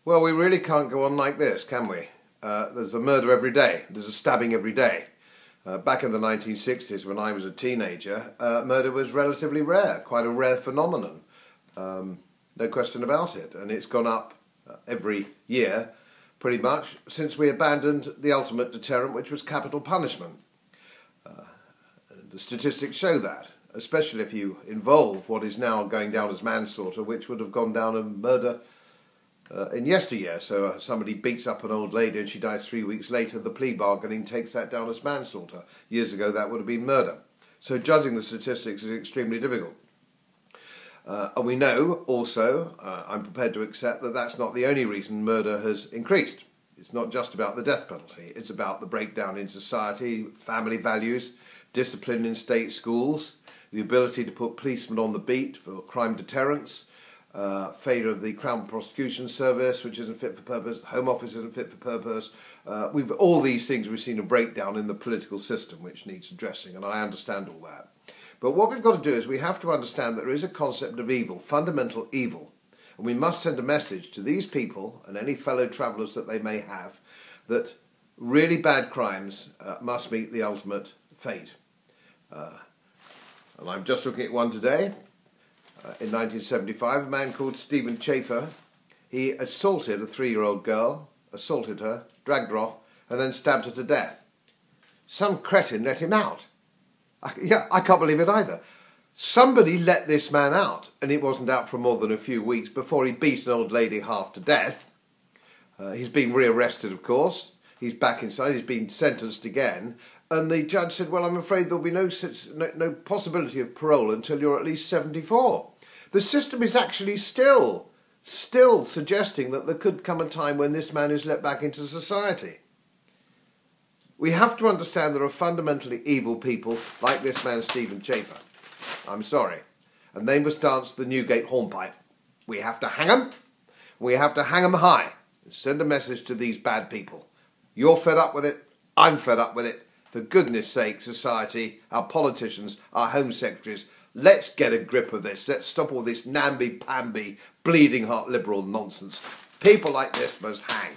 Well, we really can't go on like this, can we? There's a murder every day. There's a stabbing every day. Back in the 1960s, when I was a teenager, murder was relatively rare, quite a rare phenomenon. No question about it. And it's gone up every year, pretty much, since we abandoned the ultimate deterrent, which was capital punishment. The statistics show that, especially if you involve what is now going down as manslaughter, which would have gone down as murder in yesteryear. So somebody beats up an old lady and she dies 3 weeks later. The plea bargaining takes that down as manslaughter. Years ago that would have been murder. So judging the statistics is extremely difficult. And we know also, I'm prepared to accept that that's not the only reason murder has increased. It's not just about the death penalty. It's about the breakdown in society, family values, discipline in state schools, the ability to put policemen on the beat for crime deterrence, failure of the Crown Prosecution Service, which isn't fit for purpose, the Home Office isn't fit for purpose. All these things we've seen a breakdown in the political system which needs addressing, and I understand all that. But what we've got to do is we have to understand that there is a concept of evil, fundamental evil, and we must send a message to these people and any fellow travellers that they may have that really bad crimes must meet the ultimate fate. And I'm just looking at one today. In 1975, a man called Stephen Chafer, he assaulted a 3-year-old girl, assaulted her, dragged her off, and then stabbed her to death. Some cretin let him out. I can't believe it either. Somebody let this man out, and he wasn't out for more than a few weeks before he beat an old lady half to death. He's been rearrested, of course. He's back inside. He's been sentenced again. And the judge said, well, I'm afraid there'll be no possibility of parole until you're at least 74. The system is actually still suggesting that there could come a time when this man is let back into society. We have to understand there are fundamentally evil people like this man, Stephen Chafer. I'm sorry. And they must dance the Newgate hornpipe. We have to hang them. We have to hang them high. And send a message to these bad people. You're fed up with it. I'm fed up with it. For goodness sake, society, our politicians, our Home Secretaries, let's get a grip of this. Let's stop all this namby-pamby, bleeding heart liberal nonsense. People like this must hang.